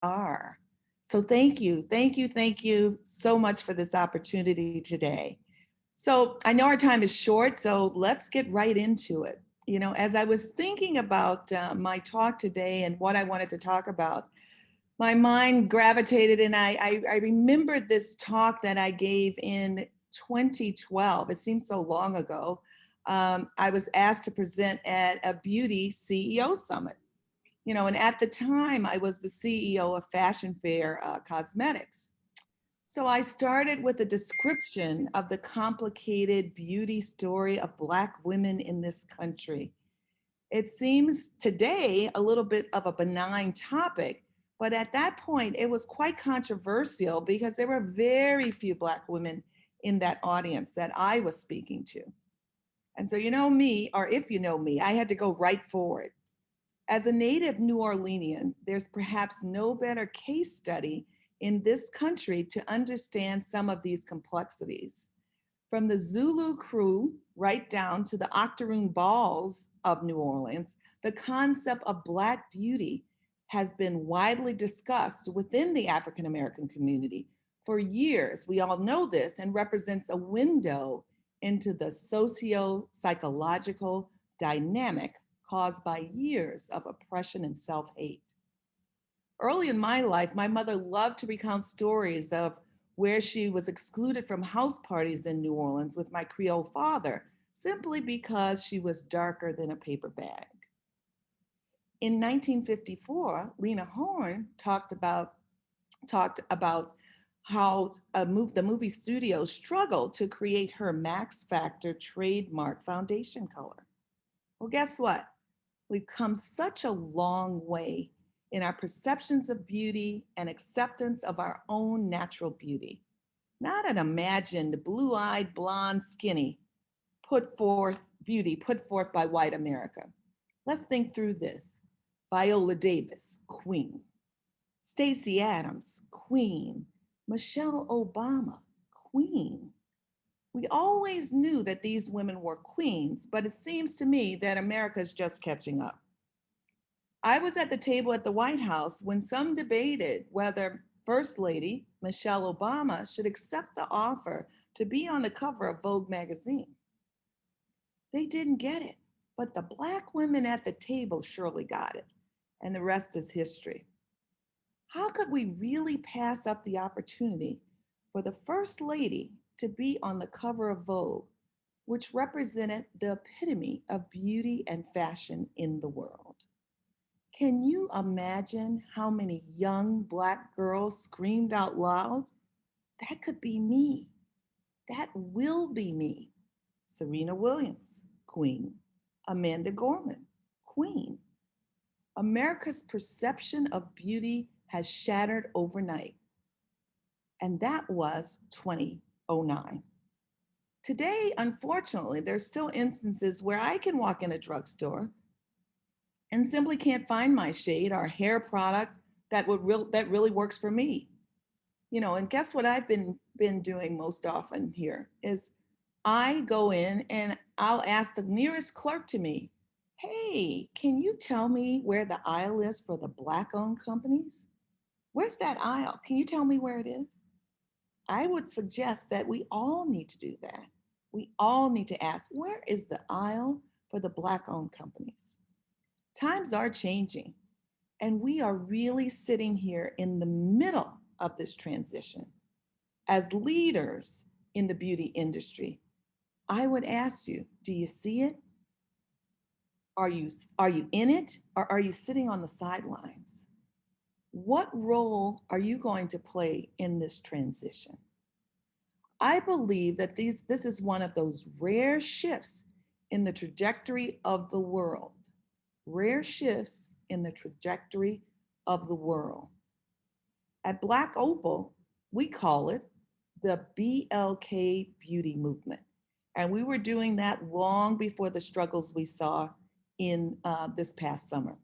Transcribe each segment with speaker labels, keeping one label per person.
Speaker 1: are. So thank you so much for this opportunity today. So I know our time is short, so let's get right into it. You know, as I was thinking about my talk today and what I wanted to talk about, my mind gravitated and I remembered this talk that I gave in 2012. It seems so long ago. I was asked to present at a beauty CEO summit. You know, and at the time I was the CEO of Fashion Fair Cosmetics. So I started with a description of the complicated beauty story of Black women in this country. It seems today a little bit of a benign topic, but at that point it was quite controversial because there were very few Black women in that audience that I was speaking to. And so, you know me, or if you know me, I had to go right forward. As a native New Orleanian, there's perhaps no better case study in this country to understand some of these complexities. From the Zulu crew right down to the Octoroon balls of New Orleans, the concept of Black beauty has been widely discussed within the African American community for years. We all know this and represents a window into the socio psychological dynamic caused by years of oppression and self hate. Early in my life, my mother loved to recount stories of where she was excluded from house parties in New Orleans with my Creole father simply because she was darker than a paper bag. In 1954, Lena Horne talked about how the movie studio struggled to create her Max Factor trademark foundation color. Well, guess what? We've come such a long way in our perceptions of beauty and acceptance of our own natural beauty. Not an imagined blue eyed, blonde, skinny put forth by white America. Let's think through this. Viola Davis, Queen. Stacey Adams, Queen. Michelle Obama, Queen. We always knew that these women were queens, but it seems to me that America is just catching up. I was at the table at the White House when some debated whether First Lady Michelle Obama should accept the offer to be on the cover of Vogue magazine. They didn't get it, but the Black women at the table surely got it, and the rest is history. How could we really pass up the opportunity for the First Lady to be on the cover of Vogue, which represented the epitome of beauty and fashion in the world? Can you imagine how many young Black girls screamed out loud, "That could be me. That will be me"? Serena Williams, Queen. Amanda Gorman, Queen. America's perception of beauty has shattered overnight. And that was 2009. Today, unfortunately, there's still instances where I can walk in a drugstore and simply can't find my shade or hair product that really works for me. You know, and guess what I've been doing most often here is I go in and I'll ask the nearest clerk to me, "Hey, can you tell me where the aisle is for the Black owned companies? Where's that aisle? Can you tell me where it is?" I would suggest that we all need to do that. We all need to ask, where is the aisle for the Black owned companies? Times are changing, and we are really sitting here in the middle of this transition. As leaders in the beauty industry, I would ask you, do you see it? Are you in it, or are you sitting on the sidelines? What role are you going to play in this transition? I believe that this is one of those rare shifts in the trajectory of the world. Rare shifts in the trajectory of the world. At Black Opal, we call it the BLK beauty movement. And we were doing that long before the struggles we saw in this past summer.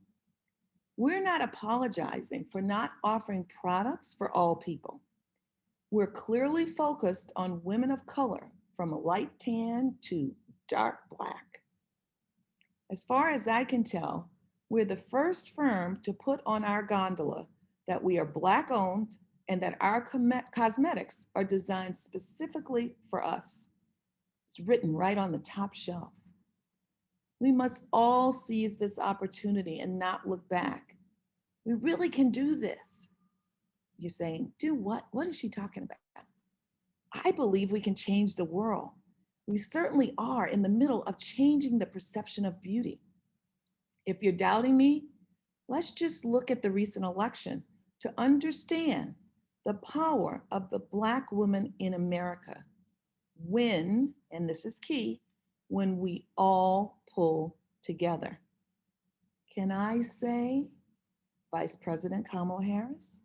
Speaker 1: We're not apologizing for not offering products for all people. We're clearly focused on women of color from a light tan to dark Black. As far as I can tell, we're the first firm to put on our gondola that we are Black owned, and that our cosmetics are designed specifically for us. It's written right on the top shelf. We must all seize this opportunity and not look back. We really can do this. You're saying, do what? What is she talking about? I believe we can change the world. We certainly are in the middle of changing the perception of beauty. If you're doubting me, let's just look at the recent election to understand the power of the Black woman in America. When, and this is key, when we all pull together. Can I say Vice President Kamala Harris?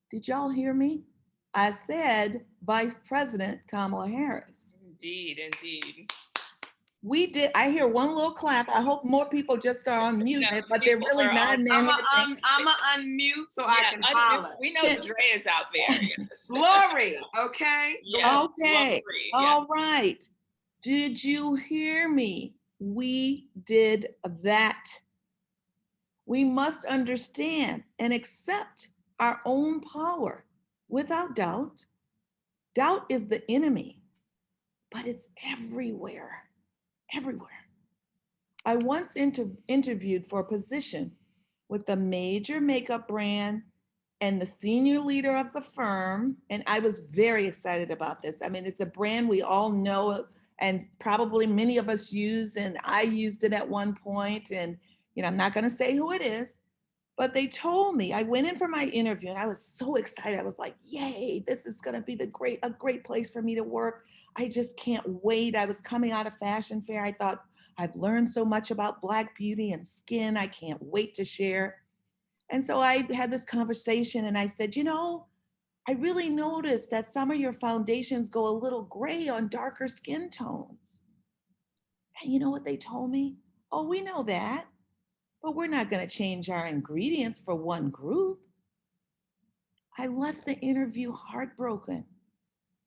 Speaker 1: Did y'all hear me? I said Vice President Kamala Harris.
Speaker 2: Indeed, indeed.
Speaker 1: We did. I hear one little clap. I hope more people just are unmuted, but they're really not in there.
Speaker 3: I'm a unmute so I can holler.
Speaker 2: We know Dre is out there. Yes.
Speaker 3: Glory, okay?
Speaker 2: Yes,
Speaker 1: okay.
Speaker 2: Glory,
Speaker 1: all right. Did you hear me? We did that. We must understand and accept our own power without doubt. Doubt is the enemy, but it's everywhere, everywhere. I once interviewed for a position with a major makeup brand and the senior leader of the firm, and I was very excited about this. I mean, it's a brand we all know and probably many of us use, and I used it at one point, and I'm not going to say who it is, but they told me, I went in for my interview and I was so excited. I was like, yay, this is going to be a great place for me to work. I just can't wait. I was coming out of fashion fair. I thought, I've learned so much about Black beauty and skin. I can't wait to share. And so I had this conversation and I said, I really noticed that some of your foundations go a little gray on darker skin tones. And you know what they told me? Oh, we know that, but we're not going to change our ingredients for one group. I left the interview heartbroken.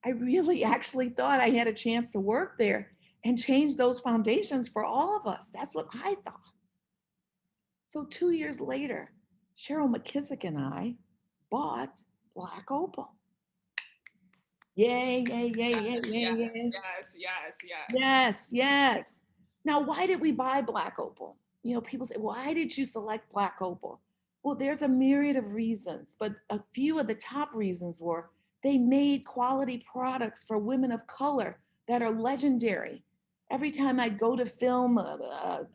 Speaker 1: I really actually thought I had a chance to work there and change those foundations for all of us. That's what I thought. So 2 years later, Cheryl McKissick and I bought Black Opal. Yay, yay, yay, yay, yay, yay. Yes. Now, why did we buy Black Opal? People say, why did you select Black Opal? Well, there's a myriad of reasons, but a few of the top reasons were they made quality products for women of color that are legendary. Every time I go to film a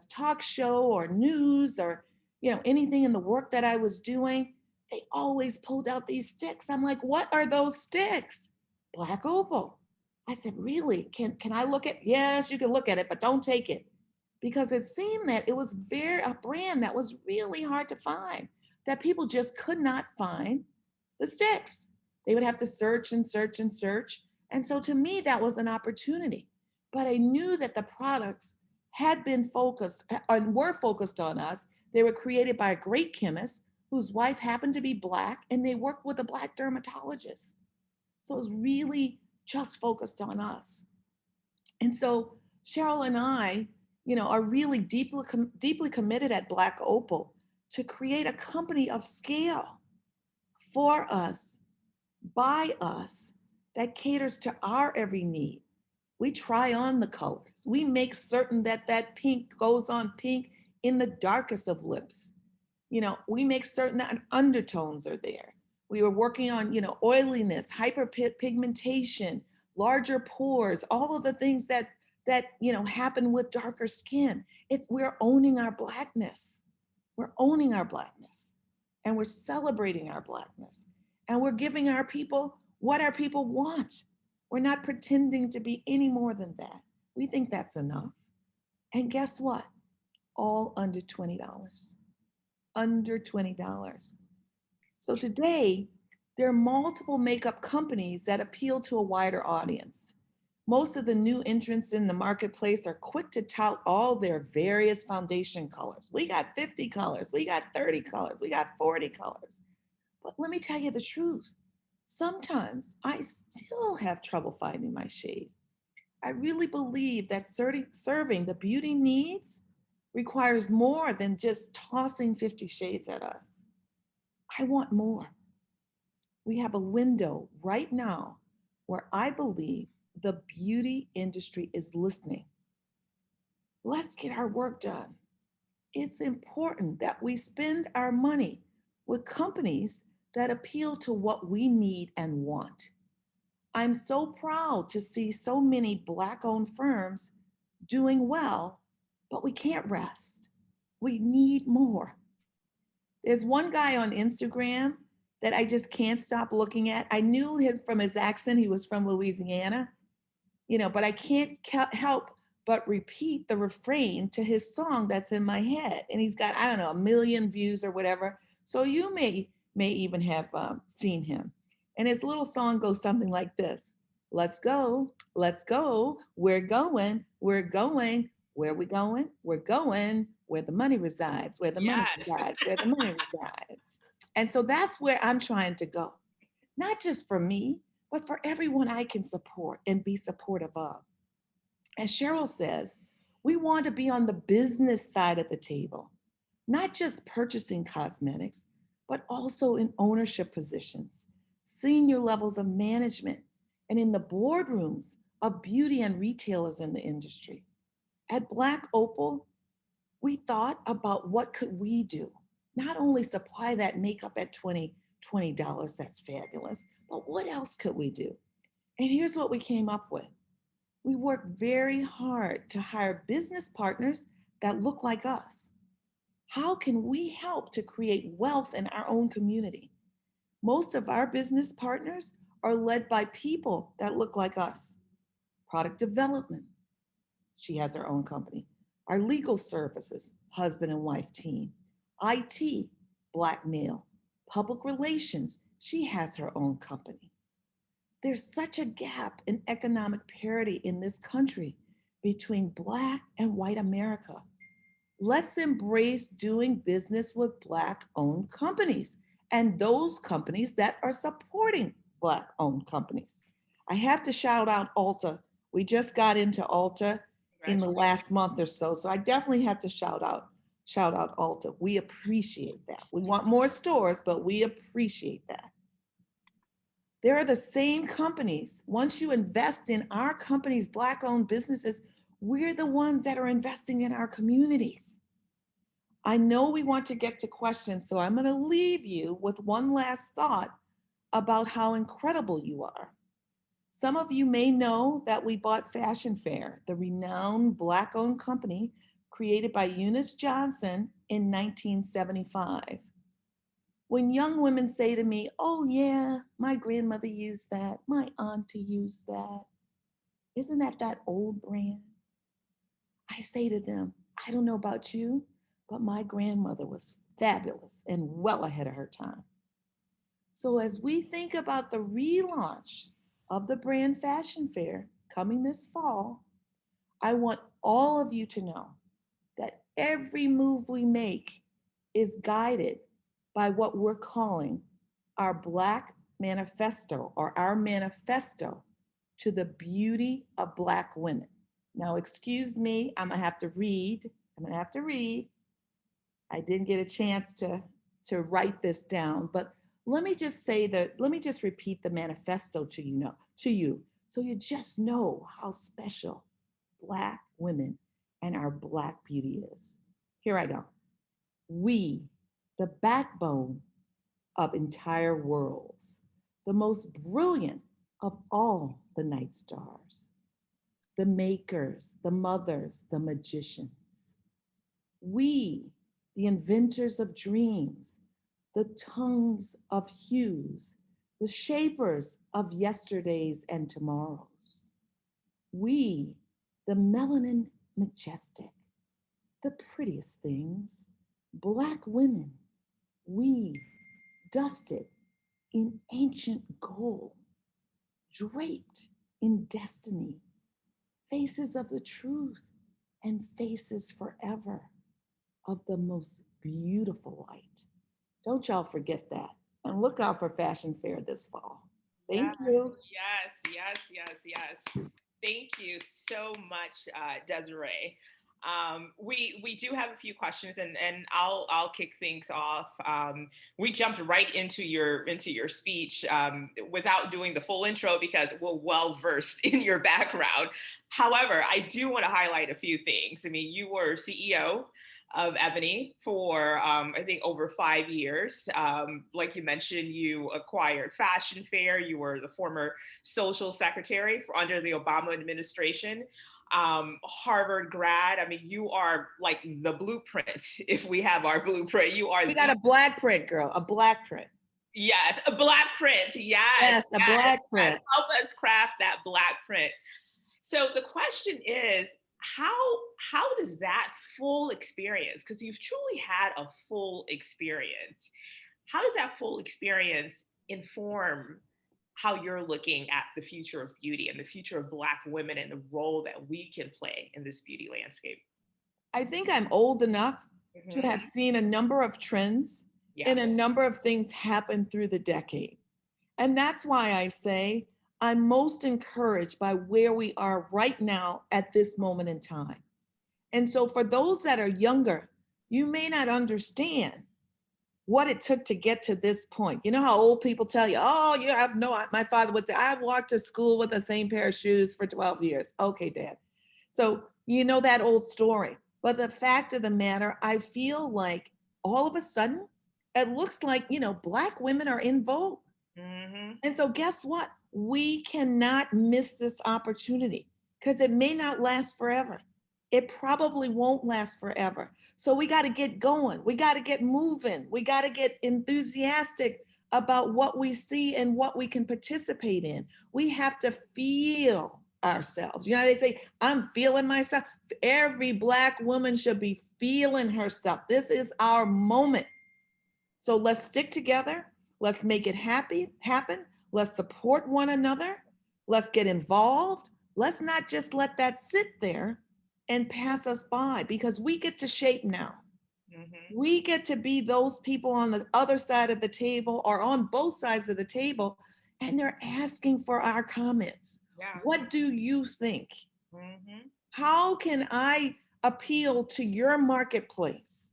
Speaker 1: talk show or news or anything in the work that I was doing, they always pulled out these sticks. I'm like, what are those sticks? Black Opal. I said, really? Can I look at? Yes, you can look at it, but don't take it. Because it seemed that it was a brand that was really hard to find, that people just could not find the sticks. They would have to search and search and search. And so to me, that was an opportunity. But I knew that the products had been focused and were focused on us. They were created by a great chemist whose wife happened to be Black, and they worked with a Black dermatologist. So it was really just focused on us. And so Cheryl and I, are really deeply committed at Black Opal to create a company of scale for us, by us, that caters to our every need. We try on the colors. We make certain that pink goes on pink in the darkest of lips. We make certain that undertones are there. We were working on, oiliness, hyperpigmentation, larger pores, all of the things that happen with darker skin. We're owning our Blackness. We're owning our Blackness, and we're celebrating our Blackness, and we're giving our people what our people want. We're not pretending to be any more than that. We think that's enough. And guess what? All under $20. Under $20. So today, there are multiple makeup companies that appeal to a wider audience. Most of the new entrants in the marketplace are quick to tout all their various foundation colors. We got 50 colors, we got 30 colors, we got 40 colors. But let me tell you the truth. Sometimes I still have trouble finding my shade. I really believe that serving the beauty needs requires more than just tossing 50 shades at us. I want more. We have a window right now where I believe the beauty industry is listening. Let's get our work done. It's important that we spend our money with companies that appeal to what we need and want. I'm so proud to see so many Black owned firms doing well, but we can't rest. We need more. There's one guy on Instagram that I just can't stop looking at. I knew from his accent, he was from Louisiana, but I can't help but repeat the refrain to his song that's in my head. And he's got, I don't know, 1 million views or whatever. So you may even have seen him. And his little song goes something like this: let's go, we're going, where we going? We're going where the money resides, where the money
Speaker 2: Yes.
Speaker 1: resides, where the money resides. And so that's where I'm trying to go, not just for me, but for everyone I can support and be supportive of. As Cheryl says, we want to be on the business side of the table, not just purchasing cosmetics, but also in ownership positions, senior levels of management, and in the boardrooms of beauty and retailers in the industry. At Black Opal, we thought about what could we do? Not only supply that makeup at $20, that's fabulous, but what else could we do? And here's what we came up with. We worked very hard to hire business partners that look like us. How can we help to create wealth in our own community? Most of our business partners are led by people that look like us. Product development, she has her own company. Our legal services, husband and wife team. IT, Black male. Public relations, she has her own company. There's such a gap in economic parity in this country between Black and white America. Let's embrace doing business with Black owned companies and those companies that are supporting Black owned companies. I have to shout out Ulta. We just got into Ulta in the last month or so. So I definitely have to shout out Ulta. We appreciate that. We want more stores, but we appreciate that. They're the same companies. Once you invest in our companies, Black owned businesses, we're the ones that are investing in our communities. I know we want to get to questions, so I'm going to leave you with one last thought about how incredible you are. Some of you may know that we bought Fashion Fair, the renowned Black owned company created by Eunice Johnson in 1975. When young women say to me, oh yeah, my grandmother used that, my auntie used that, isn't that old brand? I say to them, I don't know about you, but my grandmother was fabulous and well ahead of her time. So as we think about the relaunch of the brand Fashion Fair coming this fall, I want all of you to know that every move we make is guided by what we're calling our Black Manifesto, or our manifesto to the beauty of Black women. Now, excuse me, I'm gonna have to read. I didn't get a chance to write this down, but let me just repeat the manifesto to you, so you just know how special Black women and our Black beauty is. Here I go. We, the backbone of entire worlds, the most brilliant of all the night stars, the makers, the mothers, the magicians. We, the inventors of dreams, the tongues of hues, the shapers of yesterdays and tomorrows. We, the melanin majestic, the prettiest things, Black women, we, dusted in ancient gold, draped in destiny, faces of the truth and faces forever of the most beautiful light. Don't y'all forget that. And look out for Fashion Fair this fall. Thank you.
Speaker 2: Yes. Thank you so much, Desiree. We do have a few questions, and I'll kick things off. We jumped right into your speech without doing the full intro because we're well versed in your background. However, I do want to highlight a few things. I mean, you were CEO of Ebony for I think over 5 years. Like you mentioned, you acquired Fashion Fair. You were the former social secretary for under the Obama administration. Harvard grad. I mean, you are like the blueprint. If we have our blueprint, you are.
Speaker 1: We got a black print, girl, a black print.
Speaker 2: Yes, a black print. Yes,
Speaker 1: yes, a black print.
Speaker 2: Yes. Help us craft that black print. So the question is, how does that full experience, because you've truly had a full experience, how does that full experience inform how you're looking at the future of beauty and the future of Black women and the role that we can play in this beauty landscape?
Speaker 1: I think I'm old enough to have seen a number of trends and a number of things happen through the decade. And that's why I say I'm most encouraged by where we are right now at this moment in time. And so for those that are younger, you may not understand what it took to get to this point. You know how old people tell you, oh, you have no, my father would say, I walked to school with the same pair of shoes for 12 years. Okay, Dad. So you know that old story. But the fact of the matter, I feel like all of a sudden, it looks like, Black women are in vogue. Mm-hmm. And so guess what? We cannot miss this opportunity because it may not last forever. It probably won't last forever. So we got to get going. We got to get moving. We got to get enthusiastic about what we see and what we can participate in. We have to feel ourselves. They say, I'm feeling myself. Every Black woman should be feeling herself. This is our moment. So let's stick together. Let's make it happen. Let's support one another. Let's get involved. Let's not just let that sit there and pass us by, because we get to shape now. Mm-hmm. We get to be those people on the other side of the table or on both sides of the table, and they're asking for our comments. Yeah. What do you think? Mm-hmm. How can I appeal to your marketplace?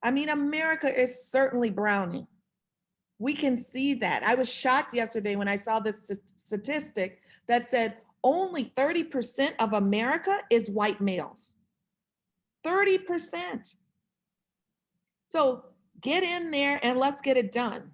Speaker 1: I mean, America is certainly browning. We can see that. I was shocked yesterday when I saw this statistic that said only 30% of America is white males. 30%. So get in there and let's get it done.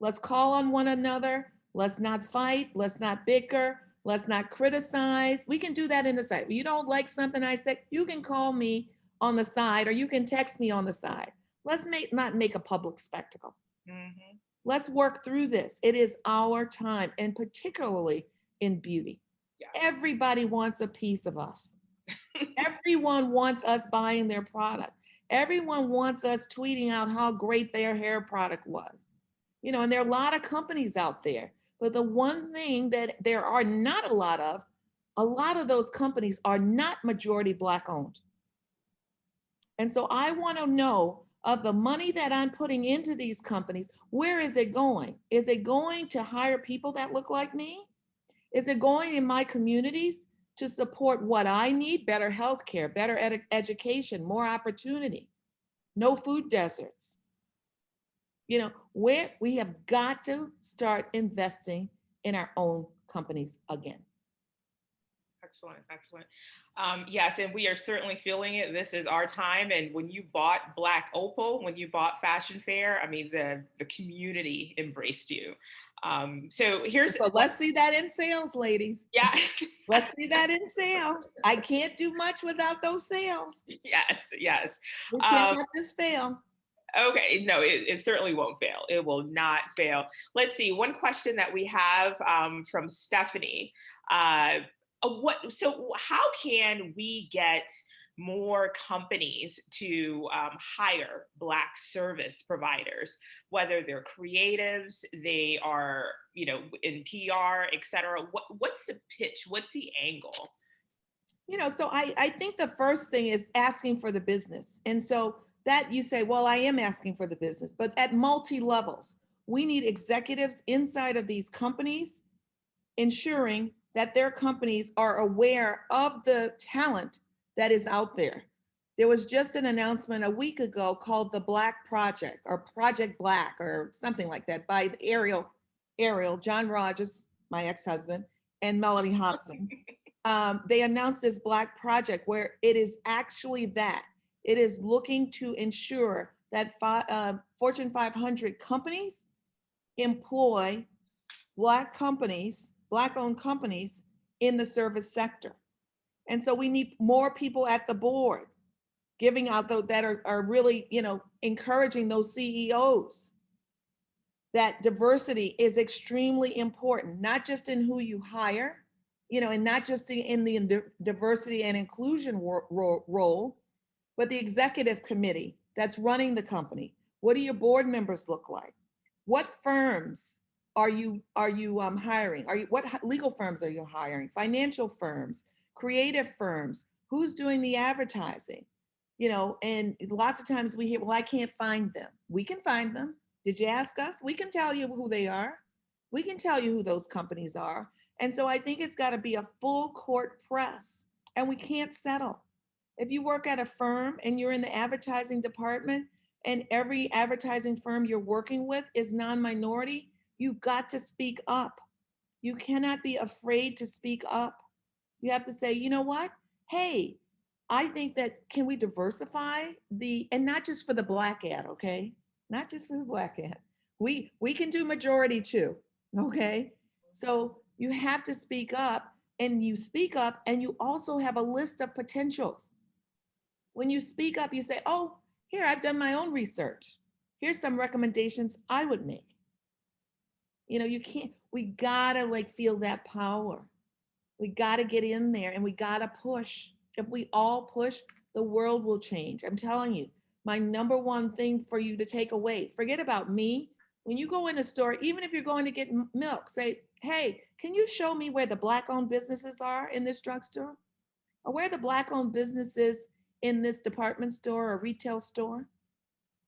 Speaker 1: Let's call on one another. Let's not fight. Let's not bicker. Let's not criticize. We can do that in the side. If you don't like something I said, you can call me on the side or you can text me on the side. Let's not make a public spectacle. Mm-hmm. Let's work through this. It is our time, and particularly in beauty. Yeah. Everybody wants a piece of us. Everyone wants us buying their product. Everyone wants us tweeting out how great their hair product was. And there are a lot of companies out there, but the one thing that there are not a lot of those companies are not majority Black owned. And so I want to know, of the money that I'm putting into these companies, where is it going? Is it going to hire people that look like me? Is it going in my communities to support what I need? Better healthcare, better education, more opportunity, no food deserts. Where we have got to start investing in our own companies again.
Speaker 2: Excellent, excellent. Yes, and we are certainly feeling it. This is our time. And when you bought Black Opal, when you bought Fashion Fair, I mean, the community embraced you. So
Speaker 1: let's see that in sales, ladies.
Speaker 2: Yeah.
Speaker 1: Let's see that in sales. I can't do much without those sales.
Speaker 2: Yes, yes.
Speaker 1: We can't let this fail.
Speaker 2: Okay, no, it certainly won't fail. It will not fail. Let's see, one question that we have from Stephanie. So how can we get more companies to hire Black service providers, whether they're creatives, they are, in PR, et cetera? What's the pitch? What's the angle?
Speaker 1: So I think the first thing is asking for the business. And so that you say, well, I am asking for the business, but at multi-levels, we need executives inside of these companies ensuring that their companies are aware of the talent that is out there. There was just an announcement a week ago called the Black Project or Project Black or something like that by Ariel, John Rogers, my ex-husband, and Melody Hobson. They announced this Black Project where it is actually that. It is looking to ensure that Fortune 500 companies employ Black companies, Black-owned companies in the service sector. And so we need more people at the board giving out those that are really, encouraging those CEOs that diversity is extremely important, not just in who you hire, and not just in the diversity and inclusion role, but the executive committee that's running the company. What do your board members look like? What firms are you hiring? What legal firms are you hiring? Financial firms, creative firms? Who's doing the advertising? And lots of times we hear, well, I can't find them. We can find them. Did you ask us? We can tell you who they are. We can tell you who those companies are. And so I think it's got to be a full court press, and we can't settle. If you work at a firm and you're in the advertising department and every advertising firm you're working with is non-minority, you've got to speak up. You cannot be afraid to speak up. You have to say, you know what? Hey, I think that can we diversify and not just for the Black ad, okay? Not just for the Black ad. We can do majority too, okay? So you have to speak up, and you speak up and you also have a list of potentials. When you speak up, you say, oh, here, I've done my own research. Here's some recommendations I would make. We gotta feel that power. We gotta get in there and we gotta push. If we all push, the world will change. I'm telling you, my number one thing for you to take away, forget about me. When you go in a store, even if you're going to get milk, say, hey, can you show me where the Black-owned businesses are in this drugstore? Or where the Black-owned businesses in this department store or retail store?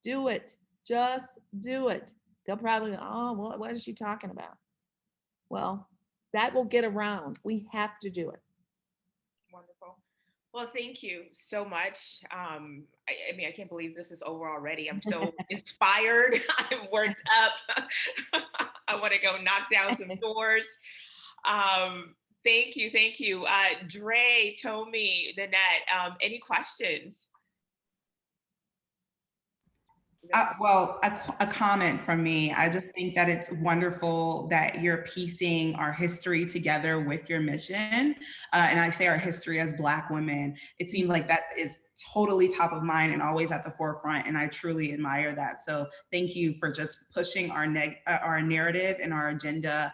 Speaker 1: Do it. Just do it. They'll probably go, oh, what is she talking about? Well, that will get around. We have to do it.
Speaker 2: Wonderful. Well, thank you so much. I mean, I can't believe this is over already. I'm so inspired. I'm worked up. I want to go knock down some doors. Thank you. Dre, Tomi, Nanette, any questions?
Speaker 4: Well, a comment from me. I just think that it's wonderful that you're piecing our history together with your mission. And I say our history as Black women. It seems like that is totally top of mind and always at the forefront. And I truly admire that. So thank you for just pushing our narrative and our agenda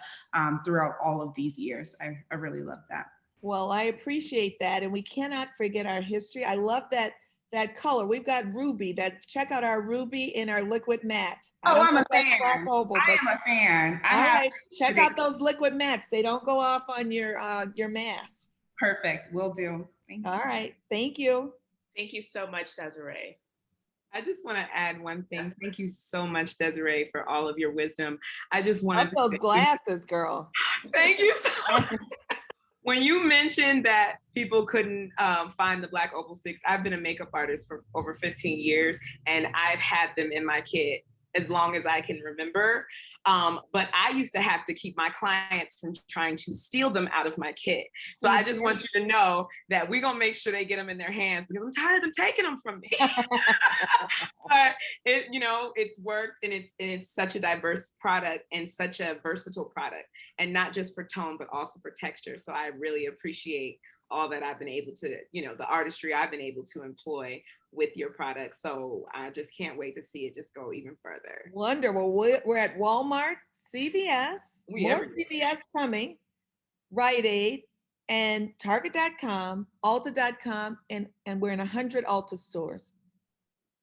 Speaker 4: throughout all of these years. I really love that.
Speaker 1: Well, I appreciate that. And we cannot forget our history. I love that color. We've got ruby. Check out our ruby in our liquid matte.
Speaker 4: I'm a fan. Black Opal, I am a fan.
Speaker 1: All right, check out those liquid mattes. They don't go off on your mask.
Speaker 4: Perfect, will do. Thank you.
Speaker 1: All right, thank you.
Speaker 2: Thank you so much, Desiree.
Speaker 3: I just want to add one thing. Thank you so much, Desiree, for all of your wisdom. I just wanted to
Speaker 1: those glasses, girl.
Speaker 3: Thank you so much. When you mentioned that people couldn't find the Black Opal 6, I've been a makeup artist for over 15 years, and I've had them in my kit as long as I can remember. But I used to have to keep my clients from trying to steal them out of my kit. So I just want you to know that we're gonna make sure they get them in their hands, because I'm tired of them taking them from me. But it's worked, and it's such a diverse product and such a versatile product, and not just for tone, but also for texture. So I really appreciate all that I've been able to, the artistry I've been able to employ with your product. So I just can't wait to see it just go even further.
Speaker 1: Wonderful. We're at Walmart, CVS, more CVS coming, Rite Aid, and Target.com, Ulta.com, and we're in 100 Ulta stores.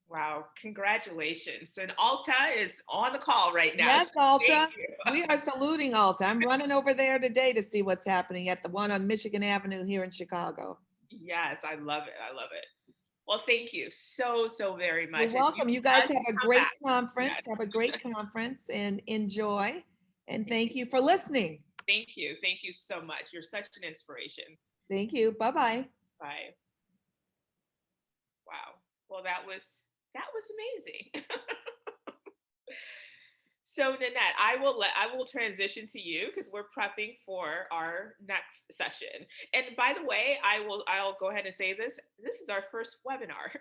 Speaker 2: Wow, congratulations. And Ulta is on the call right now.
Speaker 1: Yes, Ulta. We are saluting Ulta. I'm running over there today to see what's happening at the one on Michigan Avenue here in Chicago.
Speaker 2: Yes, I love it. Well, thank you so very much.
Speaker 1: You're welcome. You guys have a great conference. Yes. Have a great conference and enjoy. And thank you for listening.
Speaker 2: Thank you. Thank you so much. You're such an inspiration.
Speaker 1: Thank you. Bye-bye.
Speaker 2: Bye. Wow. Well, that was amazing. So Nanette, I will transition to you because we're prepping for our next session. And by the way, I'll go ahead and say this. This is our first webinar.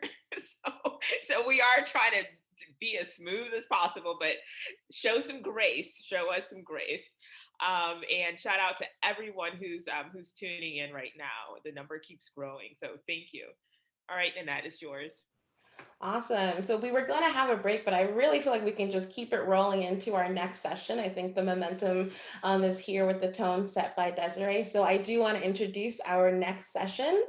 Speaker 2: So we are trying to be as smooth as possible, but show some grace. Show us some grace. And shout out to everyone who's tuning in right now. The number keeps growing. So thank you. All right, Nanette, it's yours.
Speaker 5: Awesome. So we were going to have a break, but I really feel like we can just keep it rolling into our next session. I think the momentum is here with the tone set by Desiree. So I do want to introduce our next session.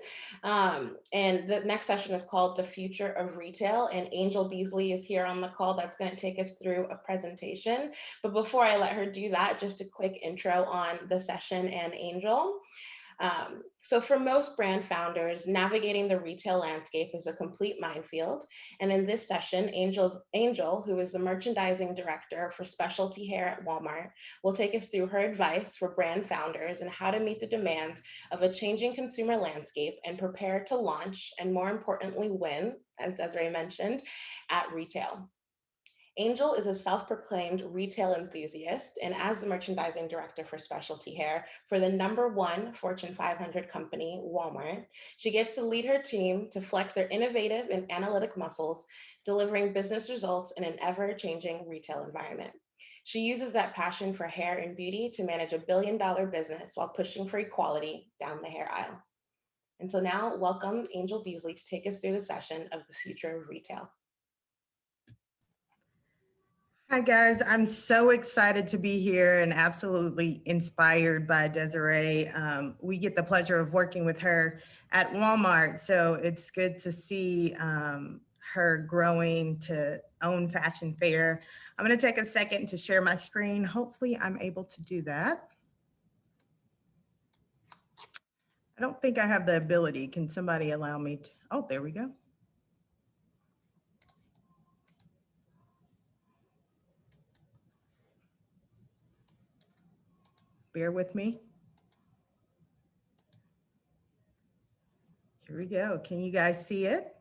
Speaker 5: And the next session is called The Future of Retail. And Angel Beasley is here on the call. That's going to take us through a presentation. But before I let her do that, just a quick intro on the session and Angel. So for most brand founders, navigating the retail landscape is a complete minefield. And in this session, Angel, who is the merchandising director for specialty hair at Walmart, will take us through her advice for brand founders and how to meet the demands of a changing consumer landscape and prepare to launch, and more importantly, win, as Desiree mentioned, at retail. Angel is a self-proclaimed retail enthusiast, and as the merchandising director for specialty hair for the #1 Fortune 500 company, Walmart, she gets to lead her team to flex their innovative and analytic muscles, delivering business results in an ever-changing retail environment. She uses that passion for hair and beauty to manage a billion-dollar business while pushing for equality down the hair aisle. And so now, welcome Angel Beasley to take us through the session of the future of retail.
Speaker 6: Hi guys, I'm so excited to be here and absolutely inspired by Desiree. We get the pleasure of working with her at Walmart, so it's good to see her growing to own Fashion Fair. I'm going to take a second to share my screen. Hopefully I'm able to do that. I don't think I have the ability. Can somebody allow me to? Oh, there we go. Bear with me. Here we go. Can you guys see it?